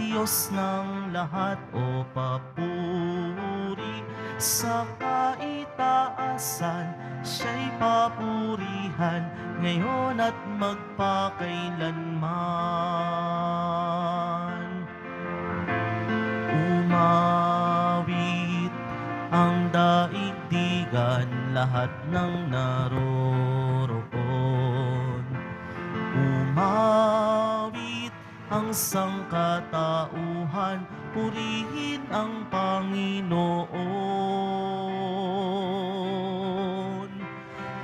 Diyos ng lahat, o papuri sa kaitaasan, siya'y papurihan ngayon at magpakailanman. Umawit ang daigdigan, lahat ng naroroon. Umawit ang sangkatauhan, purihin ang Panginoon.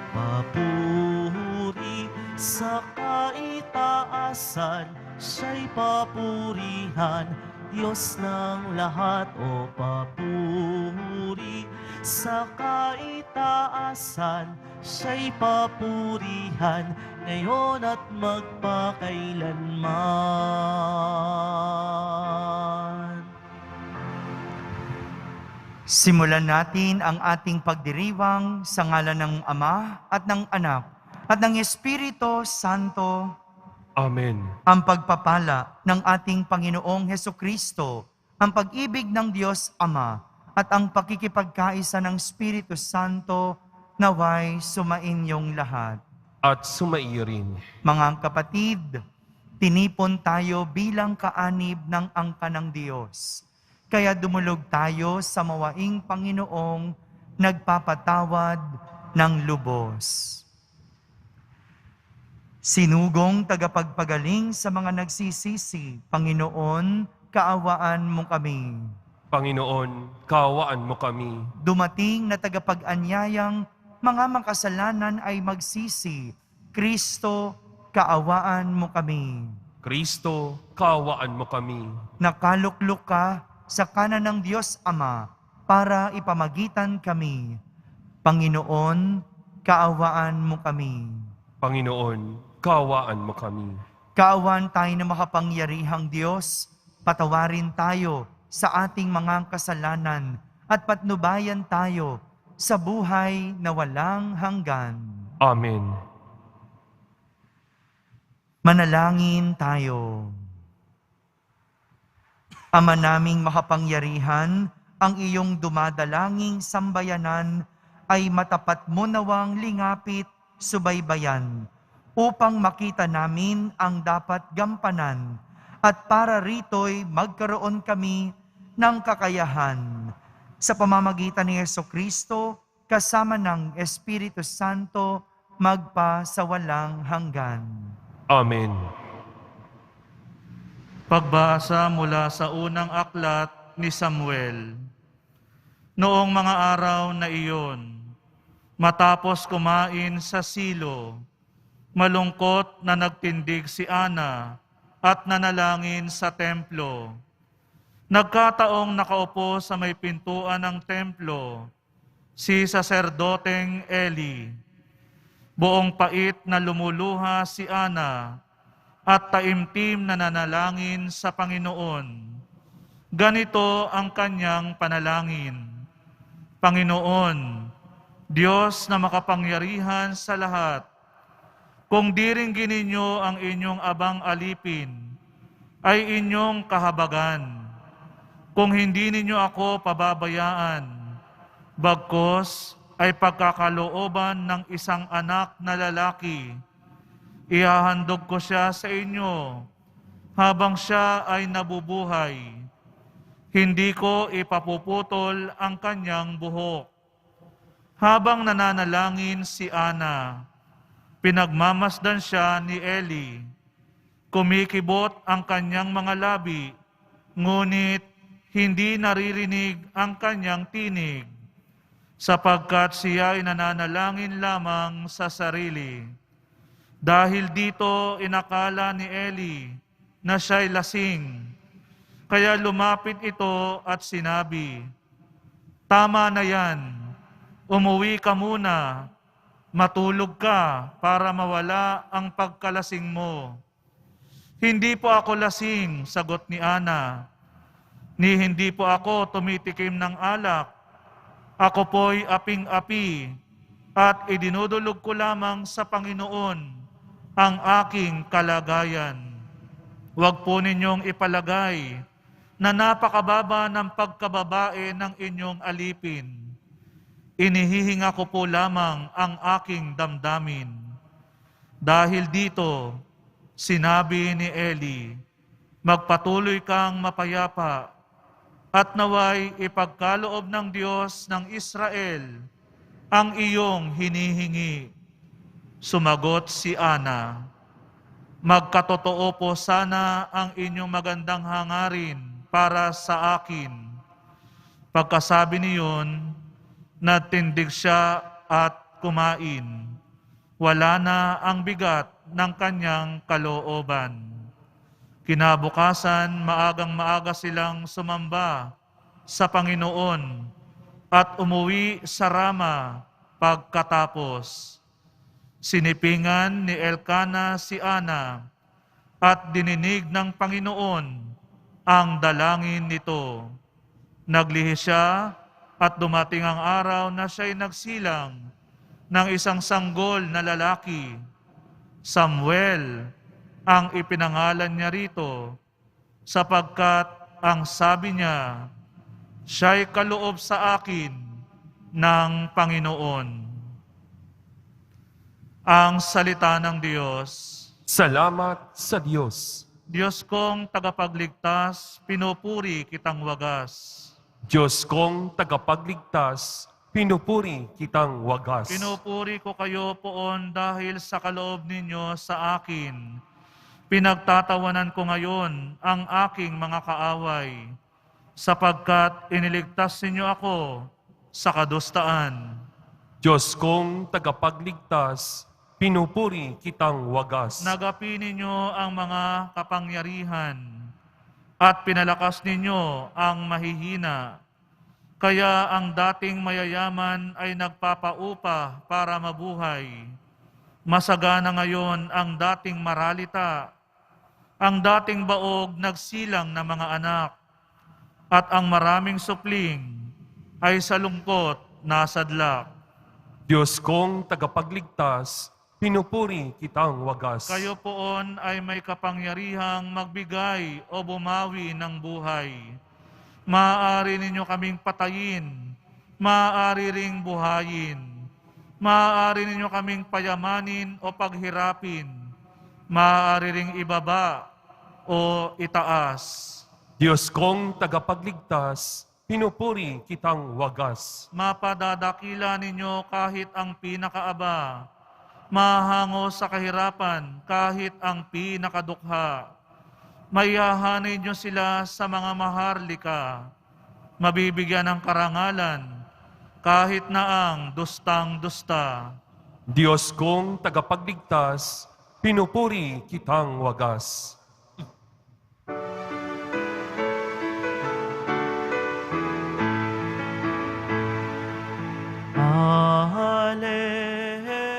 Papuri sa kaitaasan, siya'y papurihan, Diyos ng lahat, o papuri sa kaitaasan, siya'y papurihan ngayon at magpakailanman. Simulan natin ang ating pagdiriwang sa ngalan ng Ama at ng Anak at ng Espiritu Santo. Amen. Ang pagpapala ng ating Panginoong Hesukristo, ang pag-ibig ng Diyos Ama, at ang pakikipagkaisa ng Espiritu Santo naway sumainyong lahat. At sumaiyo rin. Mga kapatid, tinipon tayo bilang kaanib ng angka ng Diyos. Kaya dumulog tayo sa mawaing Panginoong nagpapatawad ng lubos. Sinugong tagapagpagaling sa mga nagsisisi, Panginoon, kaawaan mo kami. Panginoon, kaawaan mo kami. Dumating na tagapag-anyayang mga makasalanan ay magsisi, Kristo, kaawaan mo kami. Kristo, kaawaan mo kami. Nakaluklok ka sa kanan ng Diyos Ama para ipamagitan kami. Panginoon, kaawaan mo kami. Panginoon, kaawaan mo kami. Kaawaan tayo na makapangyarihang Diyos, patawarin tayo sa ating mga kasalanan at patnubayan tayo sa buhay na walang hanggan. Amen. Manalangin tayo. Ama naming makapangyarihan, ang iyong dumadalanging sambayanan ay matapat mo nawang lingapit, subaybayan, upang makita namin ang dapat gampanan at para rito'y magkaroon kami ng kakayahan. Sa pamamagitan ni Jesucristo, kasama ng Espiritu Santo, magpa sa walang hanggan. Amen. Pagbasa mula sa unang aklat ni Samuel. Noong mga araw na iyon, matapos kumain sa Silo, malungkot na nagtindig si Ana at nanalangin sa templo. Nagkataong nakaupo sa may pintuan ng templo si saserdoteng Eli. Buong pait na lumuluha si Ana at taimtim na nanalangin sa Panginoon. Ganito ang kanyang panalangin: Panginoon, Diyos na makapangyarihan sa lahat, kung diringgin ninyo ang inyong abang alipin, ay inyong kahabagan. Kung hindi ninyo ako pababayaan, bagkos ay pagkakalooban ng isang anak na lalaki, ihahandog ko siya sa inyo habang siya ay nabubuhay. Hindi ko ipapuputol ang kanyang buhok. Habang nananalangin si Ana, pinagmamasdan siya ni Eli. Kumikibot ang kanyang mga labi, ngunit hindi naririnig ang kanyang tinig, sapagkat siya ay nananalangin lamang sa sarili. Dahil dito inakala ni Eli na siya'y lasing, kaya lumapit ito at sinabi, "Tama na yan, umuwi ka muna, matulog ka para mawala ang pagkalasing mo." "Hindi po ako lasing," sagot ni Ana, "ni hindi po ako tumitikim ng alak. Ako po'y aping-api at idinudulog ko lamang sa Panginoon ang aking kalagayan. Huwag po ninyong ipalagay na napakababa ng pagkababae ng inyong alipin. Inihihinga ko po lamang ang aking damdamin. Dahil dito, sinabi ni Eli, magpatuloy kang mapayapa at naway ipagkaloob ng Diyos ng Israel ang iyong hinihingi. Sumagot si Ana, magkatotoo po sana ang inyong magandang hangarin para sa akin. Pagkasabi niyon, natindig siya at kumain. Wala na ang bigat ng kanyang kalooban. Kinabukasan, maagang-maaga silang sumamba sa Panginoon at umuwi sa Rama pagkatapos. Sinipingan ni Elkana si Ana at dininig ng Panginoon ang dalangin nito. Naglihi siya at dumating ang araw na siya'y nagsilang ng isang sanggol na lalaki. Samuel ang ipinangalan niya rito, sapagkat ang sabi niya, siya'y kaloob sa akin ng Panginoon. Ang salita ng Diyos. Salamat sa Diyos. Diyos kong tagapagligtas, pinupuri kitang wagas. Diyos kong tagapagligtas, pinupuri kitang wagas. Pinupuri ko kayo poon dahil sa kaloob ninyo sa akin. Pinagtatawanan ko ngayon ang aking mga kaaway, sapagkat iniligtas ninyo ako sa kadustaan. Diyos kong tagapagligtas, pinupuri kitang wagas. Nagapi ninyo ang mga kapangyarihan at pinalakas ninyo ang mahihina. Kaya ang dating mayayaman ay nagpapaupa para mabuhay. Masagana ngayon ang dating maralita. Ang dating baog nagsilang na mga anak. At ang maraming supling ay sa lungkot nasadlak. Diyos kong tagapagligtas, pinupuri kitang wagas. Kayo poon ay may kapangyarihang magbigay o bumawi ng buhay. Maaari ninyo kaming patayin, maaari ring buhayin. Maaari ninyo kaming payamanin o paghirapin, maaari ring ibaba o itaas. Diyos kong tagapagligtas, pinupuri kitang wagas. Mapadadakila ninyo kahit ang pinakaaba, mahango sa kahirapan kahit ang pinakadukha. Mayahanay niyo sila sa mga maharlika, mabibigyan ng karangalan kahit na ang dustang-dusta. Diyos kong tagapagligtas, pinupuri kitang wagas.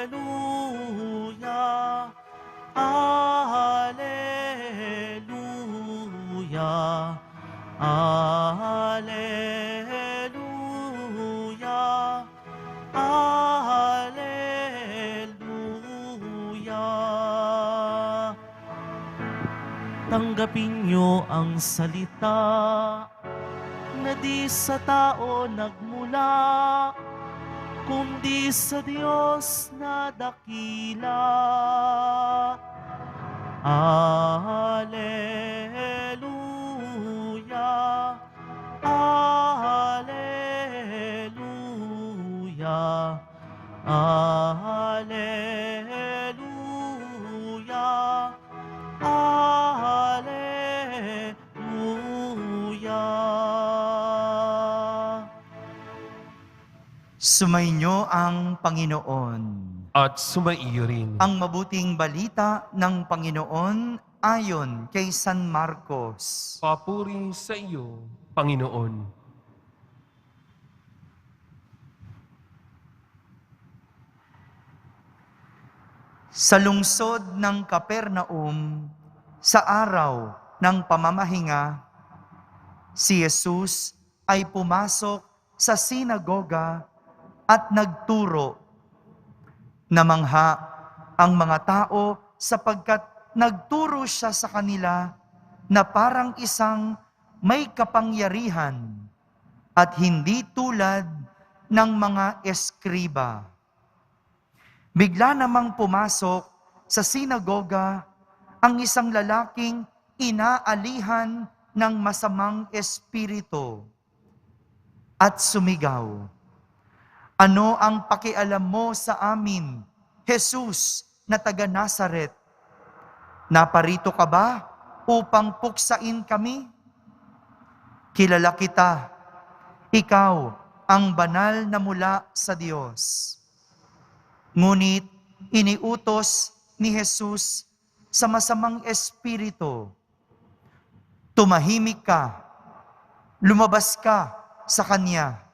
Alleluia, Alleluia, Alleluia, Alleluia. Tanggapin niyo ang salita na di sa tao nagmula, kundi sa Diyos na dakila. Alleluia, Alleluia, Alleluia, Alleluia. Sumainyo ang Panginoon. At sumaiyo rin. Ang mabuting balita ng Panginoon ayon kay San Marcos. Papuri sa iyo, Panginoon. Sa lungsod ng Capernaum, sa araw ng pamamahinga, si Jesus ay pumasok sa sinagoga at nagturo. Namangha ang mga tao sapagkat nagturo siya sa kanila na parang isang may kapangyarihan at hindi tulad ng mga eskriba. Bigla namang pumasok sa sinagoga ang isang lalaking inaalihan ng masamang espiritu at sumigaw, "Ano ang pakialam mo sa amin, Jesus na taga Nazaret? Naparito ka ba upang puksain kami? Kilala kita, ikaw ang banal na mula sa Diyos." Ngunit iniutos ni Jesus sa masamang espiritu, "Tumahimik ka, lumabas ka sa kanya."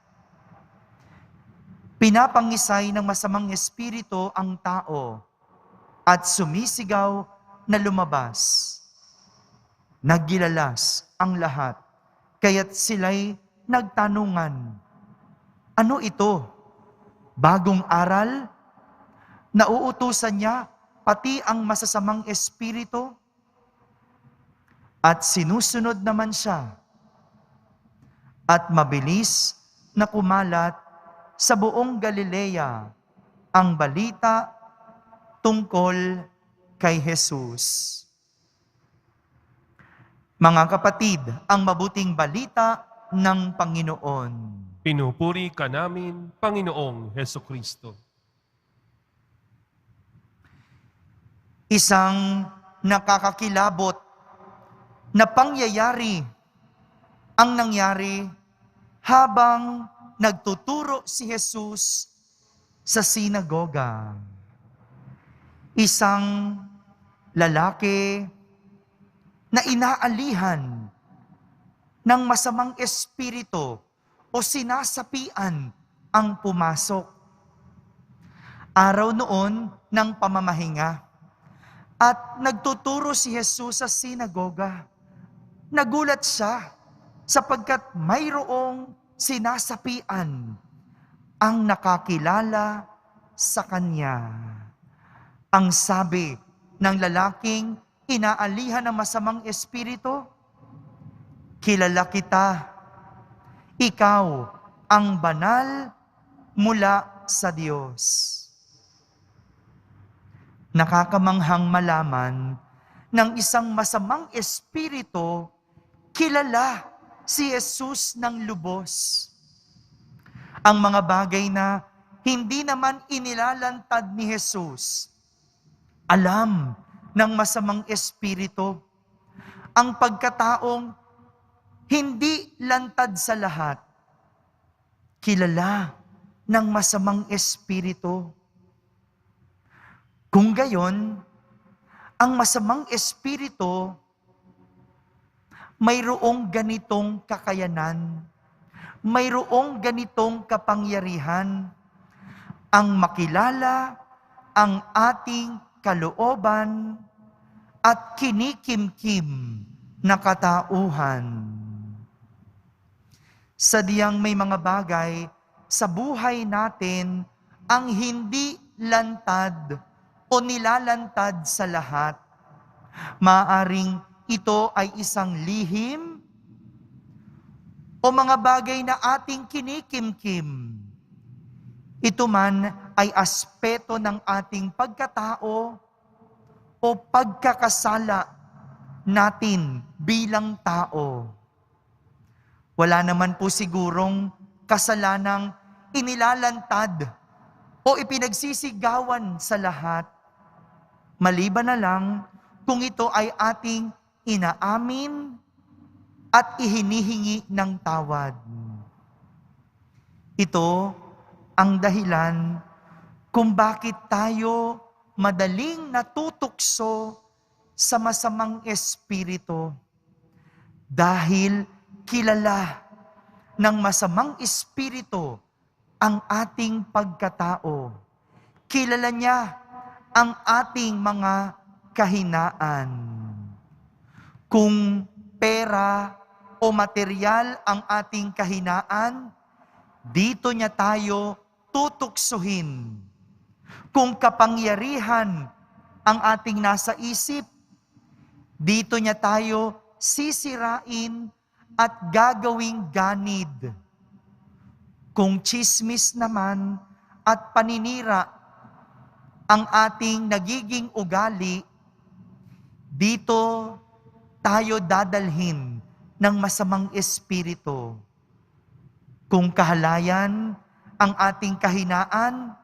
Pinapangisay ng masamang espiritu ang tao at sumisigaw na lumabas. Naggilalas ang lahat, kaya't sila'y nagtanungan, "Ano ito? Bagong aral? Nauutusan niya pati ang masasamang espiritu?" At sinusunod naman siya. At mabilis na kumalat sa buong Galilea ang balita tungkol kay Jesus. Mga kapatid, ang mabuting balita ng Panginoon. Pinupuri ka namin, Panginoong Hesukristo. Isang nakakakilabot na pangyayari ang nangyari habang nagtuturo si Jesus sa sinagoga. Isang lalaki na inaalihan ng masamang espiritu o sinasapian ang pumasok. Araw noon ng pamamahinga at nagtuturo si Jesus sa sinagoga. Nagulat siya sapagkat mayroong sinasapian ang nakakilala sa kanya. Ang sabi ng lalaking inaalihan ng masamang espiritu, "Kilala kita, ikaw ang banal mula sa Diyos." Nakakamanghang malaman ng isang masamang espiritu, kilala si Jesus ng lubos. Ang mga bagay na hindi naman inilalantad ni Jesus, alam ng masamang espiritu. Ang pagkataong hindi lantad sa lahat, kilala ng masamang espiritu. Kung gayon, ang masamang espiritu mayroong ganitong kakayanan, mayroong ganitong kapangyarihan, ang makilala ang ating kalooban at kinikimkim na katauhan. Sadyang may mga bagay sa buhay natin ang hindi lantad o nilalantad sa lahat. Maaring ito ay isang lihim o mga bagay na ating kinikimkim. Ito man ay aspeto ng ating pagkatao o pagkakasala natin bilang tao. Wala naman po sigurong kasalanang inilalantad o ipinagsisigawan sa lahat. Maliban na lang kung ito ay ating inaamin at ihinihingi ng tawad. Ito ang dahilan kung bakit tayo madaling natutukso sa masamang espiritu. Dahil kilala ng masamang espiritu ang ating pagkatao. Kilala niya ang ating mga kahinaan. Kung pera o material ang ating kahinaan, dito niya tayo tutuksuhin. Kung kapangyarihan ang ating nasa isip, dito niya tayo sisirain at gagawing ganid. Kung tsismis naman at paninira ang ating nagiging ugali, dito tayo dadalhin ng masamang espiritu. Kung kahalayan ang ating kahinaan,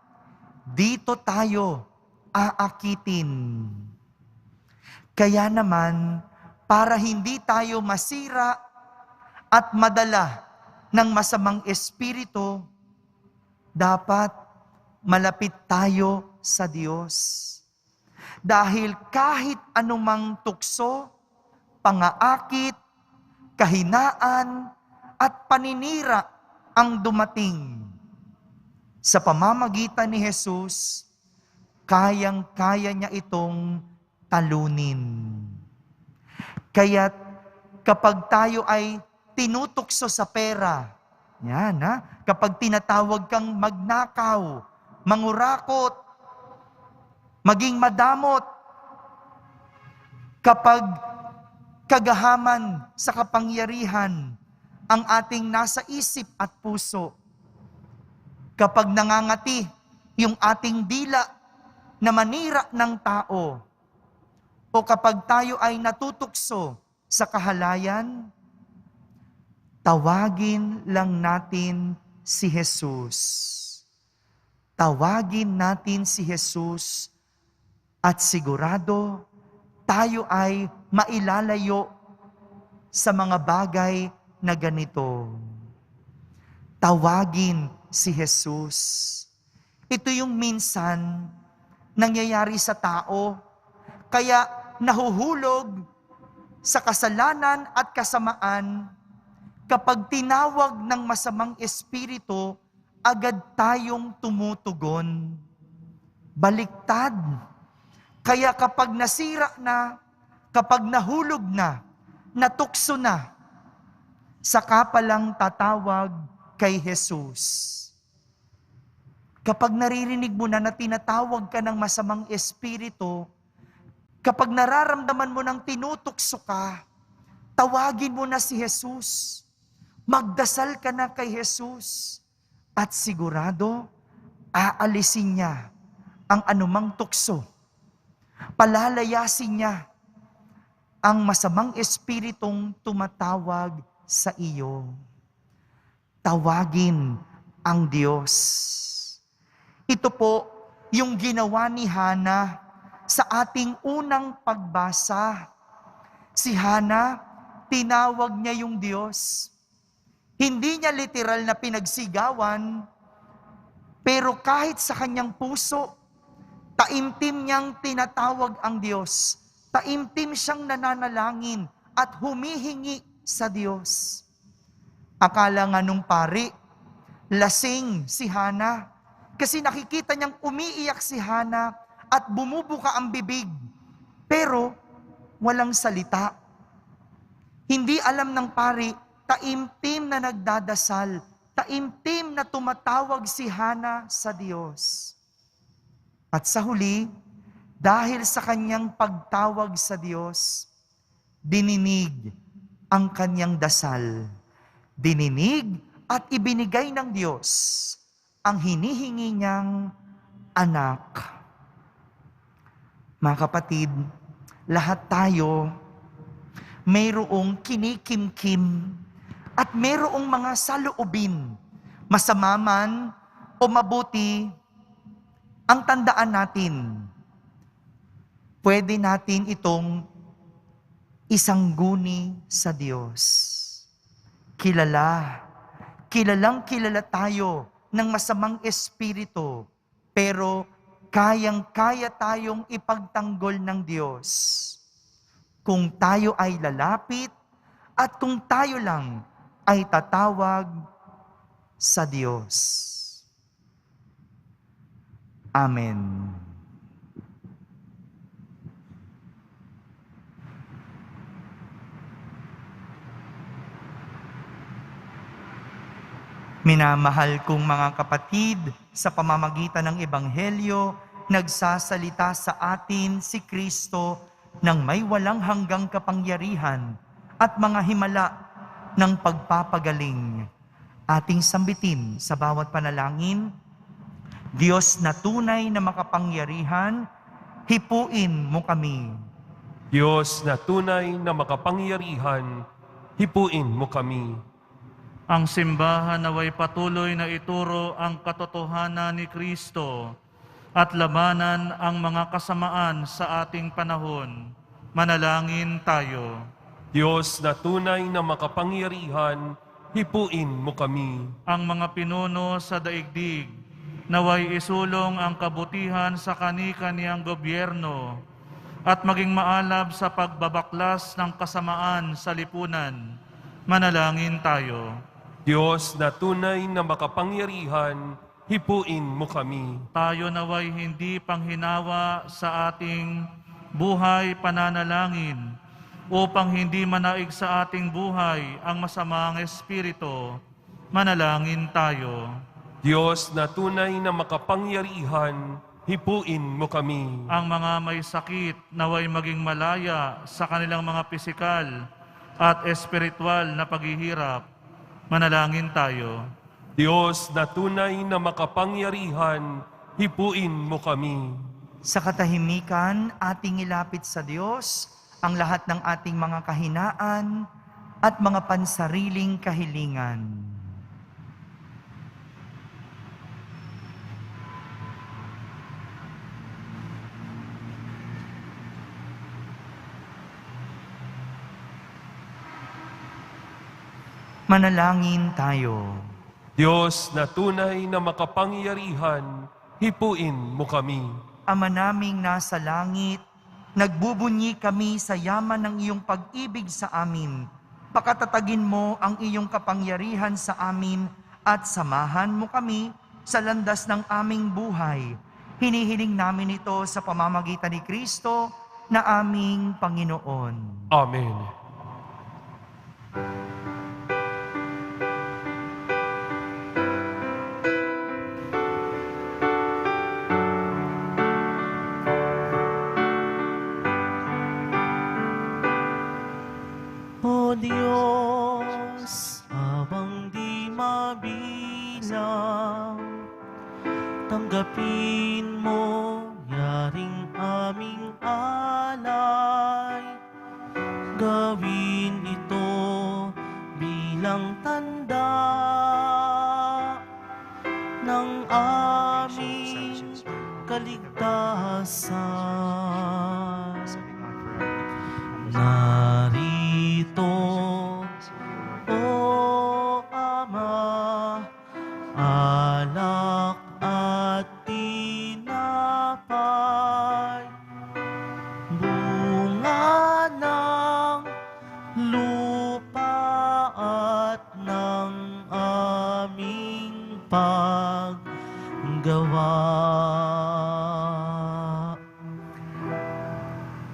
dito tayo aakitin. Kaya naman, para hindi tayo masira at madala ng masamang espiritu, dapat malapit tayo sa Diyos. Dahil kahit anumang tukso, pangaakit, kahinaan, at paninira ang dumating, sa pamamagitan ni Jesus, kayang-kaya niya itong talunin. Kaya't kapag tayo ay tinutukso sa pera, yan kapag tinatawag kang magnakaw, mangurakot, maging madamot, kapag kagahaman sa kapangyarihan ang ating nasa isip at puso, kapag nangangati yung ating dila na manira ng tao, o kapag tayo ay natutukso sa kahalayan, tawagin lang natin si Jesus. Tawagin natin si Jesus at sigurado tayo ay mailalayo sa mga bagay na ganito. Tawagin si Jesus. Ito yung minsan nangyayari sa tao, kaya nahuhulog sa kasalanan at kasamaan. Kapag tinawag ng masamang espiritu, agad tayong tumutugon. Baliktad. Kaya kapag nasira na, kapag nahulog na, natukso na, saka palang tatawag kay Jesus. Kapag naririnig mo na tinatawag ka ng masamang espiritu, kapag nararamdaman mo ng tinutukso ka, tawagin mo na si Jesus. Magdasal ka na kay Jesus. At sigurado, aalisin niya ang anumang tukso. Palalayasin niya ang masamang espiritong tumatawag sa iyo. Tawagin ang Diyos. Ito po yung ginawa ni Hana sa ating unang pagbasa. Si Hana, tinawag niya yung Diyos. Hindi niya literal na pinagsigawan, pero kahit sa kanyang puso, taimtim niyang tinatawag ang Diyos. Taimtim siyang nananalangin at humihingi sa Diyos. Akala nga nung pari, lasing si Hana, kasi nakikita niyang umiiyak si Hana at bumubuka ang bibig, pero walang salita. Hindi alam ng pari, taimtim na nagdadasal, taimtim na tumatawag si Hana sa Diyos. At sa huli, dahil sa kanyang pagtawag sa Diyos, dininig ang kanyang dasal. Dininig at ibinigay ng Diyos ang hinihingi niyang anak. Mga kapatid, lahat tayo mayroong kinikimkim at mayroong mga saloobin, masama man o mabuti. Ang tandaan natin, pwede natin itong isangguni sa Diyos. Kilalang kilala tayo ng masamang espiritu, pero kayang-kaya tayong ipagtanggol ng Diyos. Kung tayo ay lalapit at kung tayo lang ay tatawag sa Diyos. Amen. Minamahal kong mga kapatid, sa pamamagitan ng Ebanghelyo, nagsasalita sa atin si Kristo ng may walang hanggang kapangyarihan at mga himala ng pagpapagaling. Ating sambitin sa bawat panalangin, Diyos na tunay na makapangyarihan, hipuin mo kami. Diyos na tunay na makapangyarihan, hipuin mo kami. Ang simbahan naway patuloy na ituro ang katotohanan ni Kristo at labanan ang mga kasamaan sa ating panahon. Manalangin tayo. Diyos na tunay na makapangyarihan, hipuin mo kami. Ang mga pinuno sa daigdig, naway isulong ang kabutihan sa kani-kaniyang gobyerno at maging maalab sa pagbabaklas ng kasamaan sa lipunan. Manalangin tayo. Diyos na tunay na makapangyarihan, hipuin mo kami. Tayo naway hindi panghinawa sa ating buhay pananalangin upang hindi manaig sa ating buhay ang masamang espiritu. Manalangin tayo. Diyos na tunay na makapangyarihan, hipuin mo kami. Ang mga may sakit naway maging malaya sa kanilang mga pisikal at espiritual na paghihirap. Manalangin tayo. Diyos na tunay na makapangyarihan, hipuin mo kami. Sa katahimikan, ating ilapit sa Diyos ang lahat ng ating mga kahinaan at mga pansariling kahilingan. Manalangin tayo. Diyos na tunay na makapangyarihan, hipuin mo kami. Ama naming nasa langit, nagbubunyi kami sa yaman ng iyong pag-ibig sa amin. Pakatatagin mo ang iyong kapangyarihan sa amin at samahan mo kami sa landas ng aming buhay. Hinihiling namin ito sa pamamagitan ni Kristo na aming Panginoon. Amen. O Diyos, habang di mabilang, tanggapin mo yaring aming alay. Gawin ito bilang tanda ng aming kaligtasan. Narito, O Ama, alak at tinapay, bunga ng lupa at ng aming paggawa.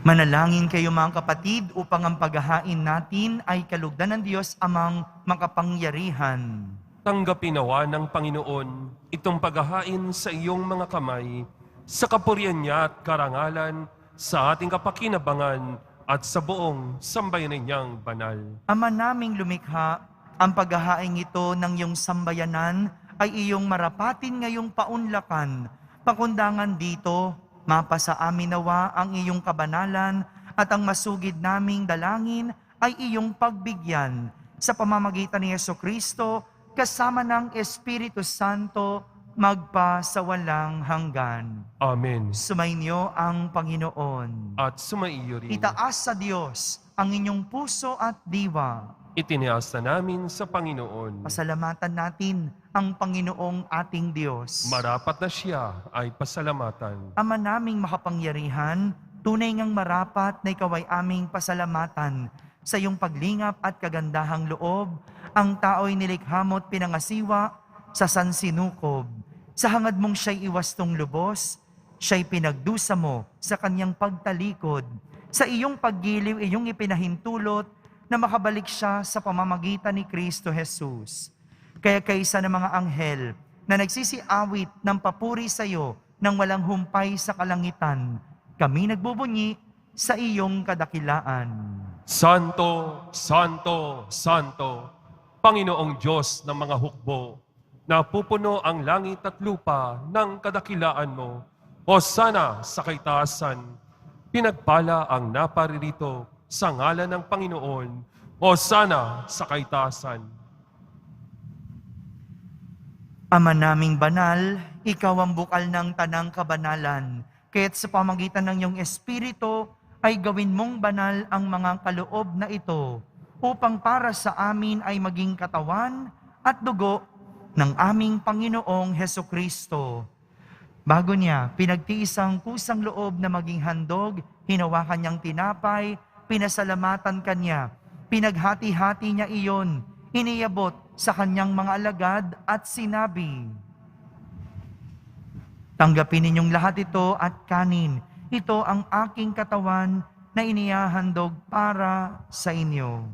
Manalangin kayo mga kapatid upang ang paghahain natin ay kalugdan ng Diyos amang makapangyarihan. Tanggapin nawa ng Panginoon itong paghahain sa iyong mga kamay, sa kapurihan niya at karangalan, sa ating kapakinabangan at sa buong sambayanan niyang banal. Ama naming lumikha, ang paghahain ito ng iyong sambayanan ay iyong marapatin ngayong paunlakan. Pakundangan dito, mapasa amin nawa ang iyong kabanalan at ang masugid naming dalangin ay iyong pagbigyan sa pamamagitan ni Jesucristo kasama ng Espiritu Santo magpa sa walang hanggan. Amen. Sumainyo ang Panginoon. At sumaiyo rin. Itaas sa Diyos ang inyong puso at diwa. Itinias na namin sa Panginoon. Pasalamatan natin ang Panginoong ating Diyos. Marapat na siya ay pasalamatan. Ama naming makapangyarihan, tunay ngang marapat na ikaw ay aming pasalamatan sa iyong paglingap at kagandahang loob. Ang tao'y nilikha mo't pinangasiwa sa sansinukob. Sa hangad mong siya'y iwastong lubos, siya'y pinagdusa mo sa kanyang pagtalikod. Sa iyong paggiliw, iyong ipinahintulot na makabalik siya sa pamamagitan ni Kristo Jesus. Kaya kaysa ng mga anghel na nagsisiawit ng papuri sa iyo nang walang humpay sa kalangitan, kami nagbubunyi sa iyong kadakilaan. Santo, Santo, Santo, Panginoong Diyos ng mga hukbo, napupuno ang langit at lupa ng kadakilaan mo. Hosana sa kaitaasan, pinagpala ang naparirito sa ngalan ng Panginoon. Hosana sa kaitaasan. Ama naming banal, ikaw ang bukal ng tanang kabanalan, kaya't sa pamagitan ng iyong Espiritu ay gawin mong banal ang mga kaloob na ito, upang para sa amin ay maging katawan at dugo ng aming Panginoong Hesukristo. Bago niya, pinagtiis ang kusang loob na maging handog, hinawakan niyang tinapay, pinasalamatan kanya, pinaghati-hati niya iyon, iniyabot sa kanyang mga alagad at sinabi, "Tanggapin ninyong lahat ito at kanin. Ito ang aking katawan na inihahandog para sa inyo."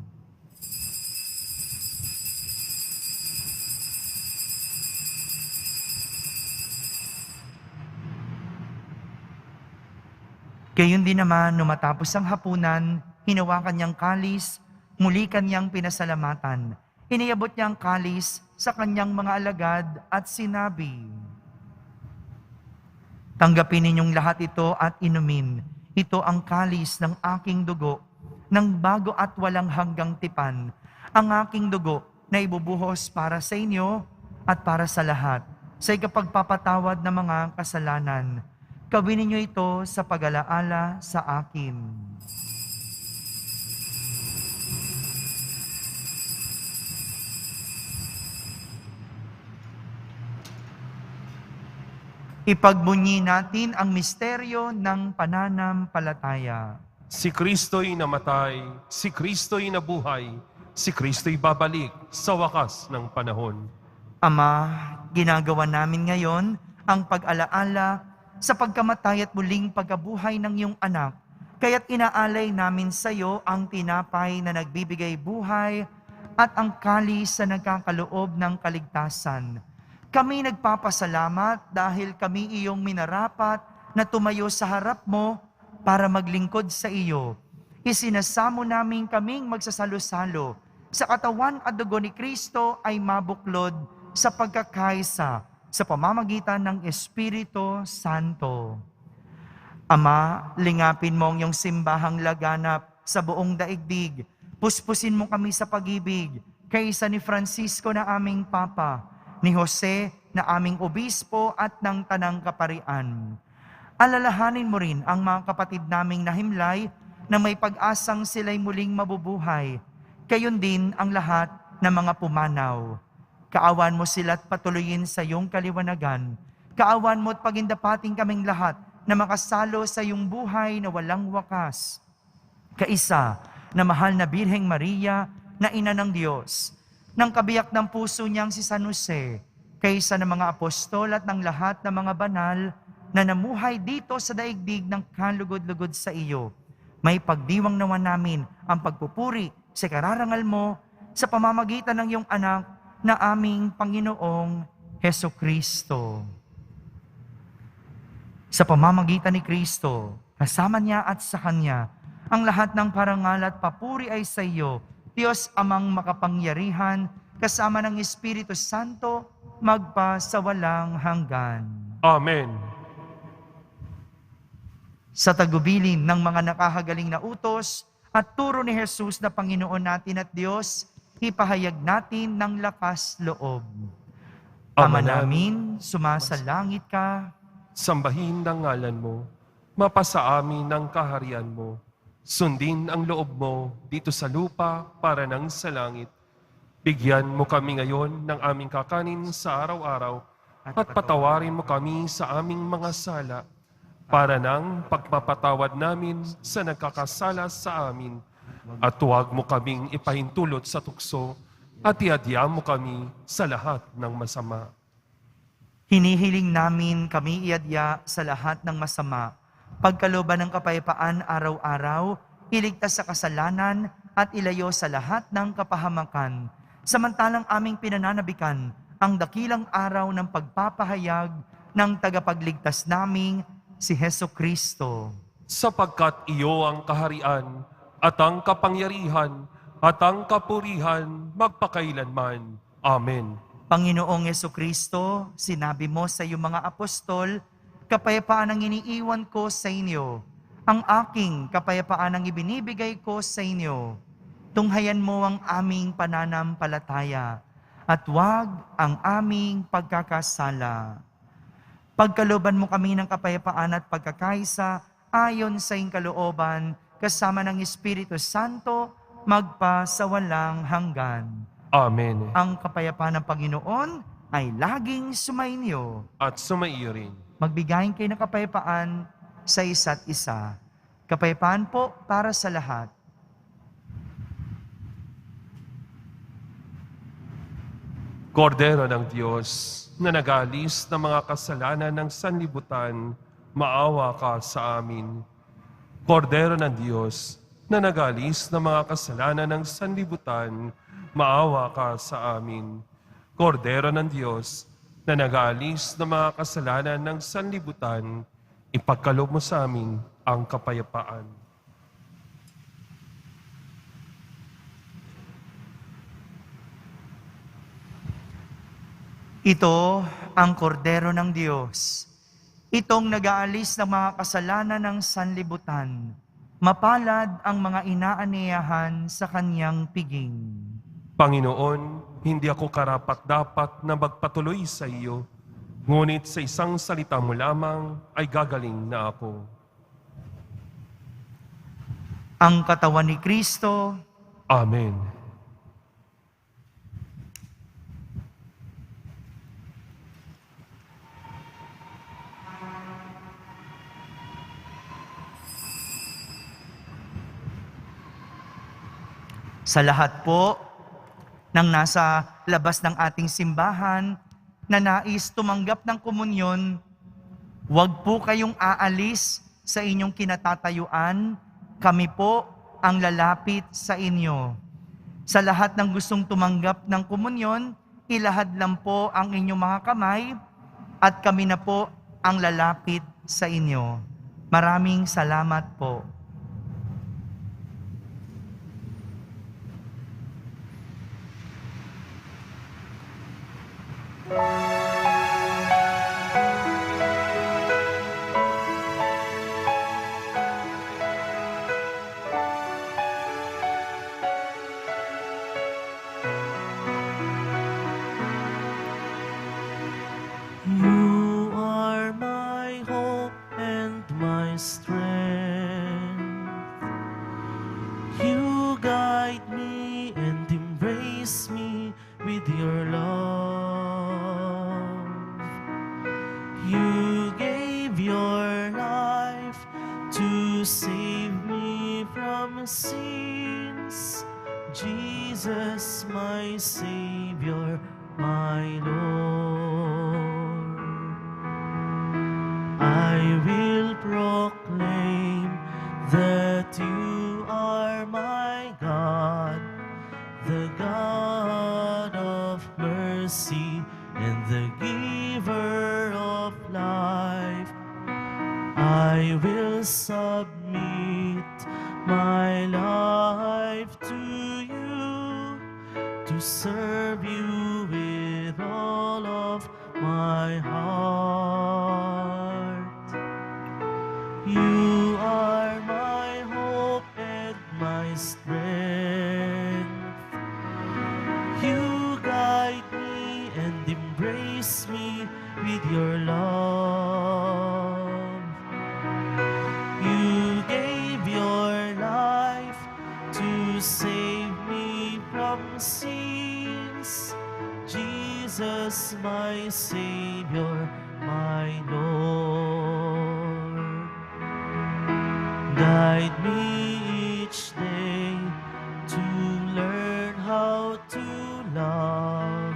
Gayon din naman, nung matapos ang hapunan, hinawakan niyang kalis, muli kanyang pinasalamatan. Iniyabot niya ang kalis sa kanyang mga alagad at sinabi, "Tanggapin ninyong lahat ito at inumin. Ito ang kalis ng aking dugo, ng bago at walang hanggang tipan. Ang aking dugo na ibubuhos para sa inyo at para sa lahat, sa ikapagpapatawad ng mga kasalanan. Gawin ninyo ito sa pag-alaala sa akin." Ipagbunyi natin ang misteryo ng pananampalataya. Si Kristo'y namatay, si Kristo'y nabuhay, si Kristo'y babalik sa wakas ng panahon. Ama, ginagawa namin ngayon ang pag-alaala sa pagkamatay at muling pagkabuhay ng iyong anak. Kaya't inaalay namin sa iyo ang tinapay na nagbibigay buhay at ang kalis na nagkakaloob ng kaligtasan. Kami nagpapasalamat dahil kami iyong minarapat na tumayo sa harap mo para maglingkod sa iyo. Isinasamo namin kaming magsasalo-salo sa katawan at dugo ni Kristo ay mabuklod sa pagkakaisa sa pamamagitan ng Espiritu Santo. Ama, lingapin mo ang iyong simbahang laganap sa buong daigdig. Puspusin mo kami sa pag-ibig, kaysa ni Francisco na aming Papa, ni Jose na aming Obispo at ng Tanang Kaparian. Alalahanin mo rin ang mga kapatid naming nahimlay na may pag-asang sila'y muling mabubuhay. Gayon din ang lahat ng mga pumanaw. Kaawan mo sila at patuloyin sa iyong kaliwanagan. Kaawan mo at pagindapating kaming lahat na makasalo sa iyong buhay na walang wakas. Kaisa na mahal na Birheng Maria na Ina ng Diyos, ng kabiyak ng puso niyang si San Jose, kaysa ng mga apostol at ng lahat ng mga banal na namuhay dito sa daigdig ng kalugod-lugod sa iyo. May pagdiwang naman namin ang pagpupuri sa kararangal mo sa pamamagitan ng iyong anak na aming Panginoong Hesukristo. Sa pamamagitan ni Kristo, kasama niya at sa Kanya, ang lahat ng parangal at papuri ay sa iyo, Diyos Amang makapangyarihan, kasama ng Espiritu Santo, magpa sa walang hanggan. Amen. Sa tagubilin ng mga nakahagaling na utos at turo ni Jesus na Panginoon natin at Diyos, ipahayag natin ng lakas loob. Ama namin, sumasalangit ka, Sambahin ng ngalan mo, mapasa amin ng kaharian mo. Sundin ang loob mo dito sa lupa para nang sa langit. Bigyan mo kami ngayon ng aming kakanin sa araw-araw at patawarin mo kami sa aming mga sala para nang pagpapatawad namin sa nagkakasala sa amin. At huwag mo kaming ipahintulot sa tukso at iadya mo kami sa lahat ng masama. hinihiling namin kami iadya sa lahat ng masama, pagkalooban ng kapayapaan araw-araw, iligtas sa kasalanan at ilayo sa lahat ng kapahamakan. Samantalang aming pinananabikan ang dakilang araw ng pagpapahayag ng tagapagligtas naming si Hesukristo. Sapagkat iyo ang kaharian at ang kapangyarihan, at ang kapurihan, magpakailanman. Amen. Panginoong Yesukristo, sinabi mo sa iyong mga apostol, kapayapaan ang iniiwan ko sa inyo. Ang aking kapayapaan ang ibinibigay ko sa inyo. Tunghayan mo ang aming pananampalataya at huwag ang aming pagkakasala. Pagkalooban mo kami ng kapayapaan at pagkakaisa ayon sa iyong kalooban, kasama ng Espiritu Santo, magpasawalang hanggan. Amen. Ang kapayapaan ng Panginoon ay laging sumainyo. At sumaiyo rin. Magbigayin kayo ng kapayapaan sa isa't isa. Kapayapaan po para sa lahat. Kordero ng Diyos, na nagalis ng mga kasalanan ng sanlibutan, maawa ka sa amin. Kordero ng Diyos, na nagalis ng mga kasalanan ng sanlibutan, maawa ka sa amin. Kordero ng Diyos, na nagalis ng mga kasalanan ng sanlibutan, ipagkaloob mo sa amin ang kapayapaan. Ito ang kordero ng Diyos. Itong nag-aalis ng mga kasalanan ng sanlibutan. Mapalad ang mga inaaniyahan sa kanyang piging. Panginoon, hindi ako karapat-dapat na magpatuloy sa iyo, ngunit sa isang salita mo lamang ay gagaling na ako. Ang katawan ni Kristo. Amen. Sa lahat po ng nasa labas ng ating simbahan na nais tumanggap ng komunyon, huwag po kayong aalis sa inyong kinatatayuan. Kami po ang lalapit sa inyo. Sa lahat ng gustong tumanggap ng komunyon, ilahad lang po ang inyong mga kamay at kami na po ang lalapit sa inyo. Maraming salamat po. You are my hope and my strength. You guide me and embrace me with your love. You gave your life to save me from sins. Jesus, my Savior, my Lord. I will proclaim that you are my God, the God of mercy and the giver of life. I will submit my life to you, to serve you with all of my heart. You are my hope and my strength. You guide me and embrace me with your love. You gave your life to save me from sins. Jesus, my Savior, my Lord. Guide me each day to learn how to love.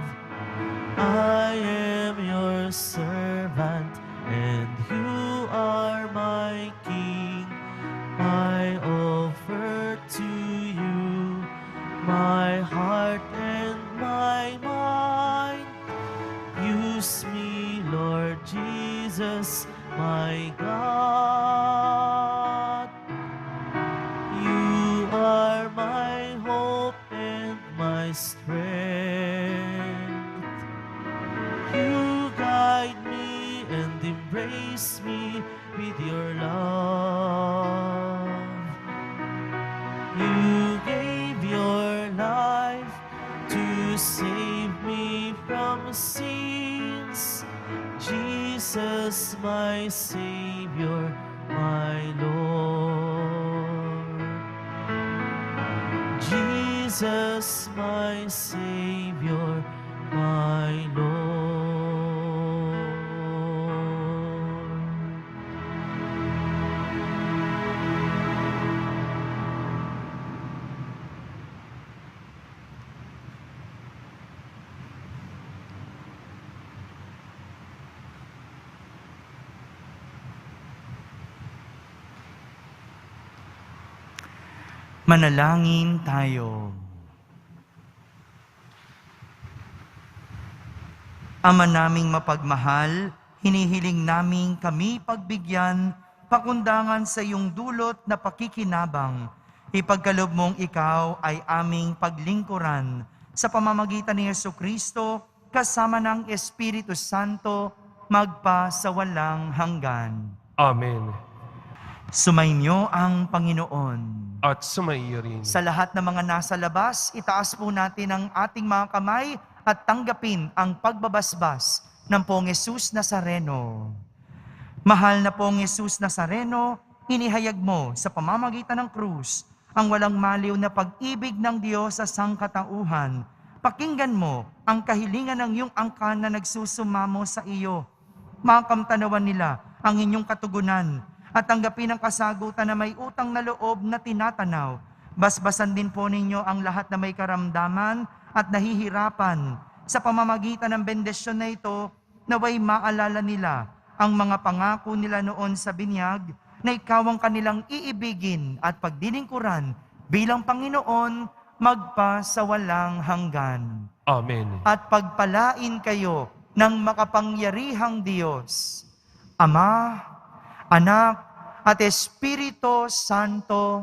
I am your servant and you are my King. I offer to you my heart and my mind. Use me, Lord Jesus, my God. You You guide me and embrace me with your love. You gave your life to save me from sins. Jesus, my Savior, my Lord. Jesus, my Savior, my Lord. Manalangin tayo. Ama naming mapagmahal, hinihiling naming kami pagbigyan, pakundangan sa iyong dulot na pakikinabang. Ipagkaloob mong ikaw ay aming paglingkuran sa pamamagitan ni Jesucristo kasama ng Espiritu Santo magpa sa walang hanggan. Amen. Sumainyo ang Panginoon. At sumaiyo rin. Sa lahat ng mga nasa labas, itaas po natin ang ating mga kamay at tanggapin ang pagbabasbas ng Poong Jesus Nazareno. Mahal na Poong Jesus Nazareno, inihayag mo sa pamamagitan ng krus ang walang maliw na pag-ibig ng Diyos sa sangkatauhan. Pakinggan mo ang kahilingan ng iyong angkan na nagsusumamo sa iyo. Makamtanawan nila ang inyong katugunan at tanggapin ang kasagutan na may utang na loob na tinatanaw. Basbasan din po ninyo ang lahat na may karamdaman at nahihirapan. Sa pamamagitan ng bendisyon na ito, naway maalala nila ang mga pangako nila noon sa binyag na ikaw ang kanilang iibigin at pagdilingkuran bilang Panginoon magpa sa walang hanggan. Amen. At pagpalain kayo ng makapangyarihang Diyos, Ama, Anak, at Espiritu Santo.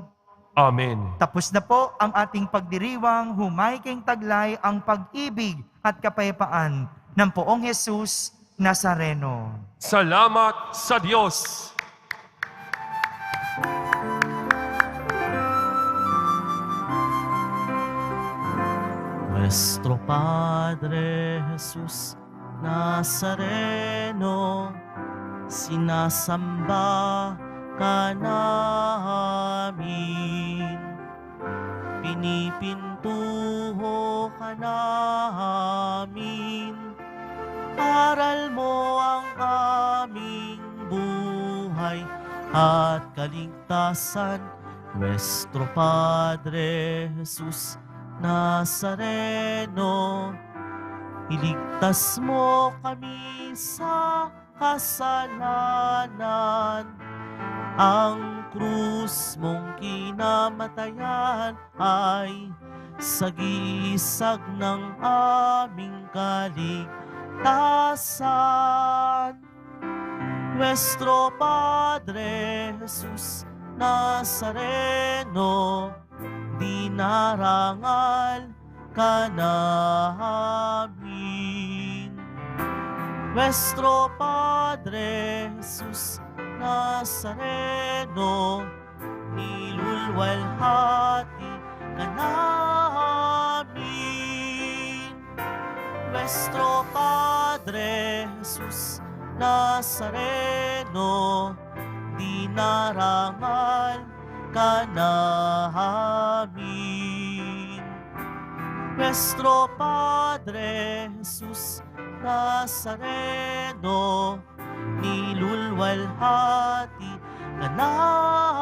Amen. Tapos na po ang ating pagdiriwang, humayking taglay ang pag-ibig at kapayapaan ng Poong Jesus Nazareno. Salamat sa Diyos. Nuestro Padre Jesus Nazareno, sinasamba ka namin, pinipintuho ka namin, aral mo ang aming buhay at kaligtasan. Nuestro Padre Jesus Nazareno, iligtas mo kami sa kasalanan. Ang krus mong kinamatayan ay sagisag ng aming kaligtasan. Nuestro Padre Jesus Nazareno, dinarangal ka namin. Nuestro Padre Jesus Nazareno, nilulwalhati ka namin. Nuestro Padre Jesus Nazareno, dinarangal ka namin. Nuestro Padre Jesus Nazareno, nilulwalhati ka namin.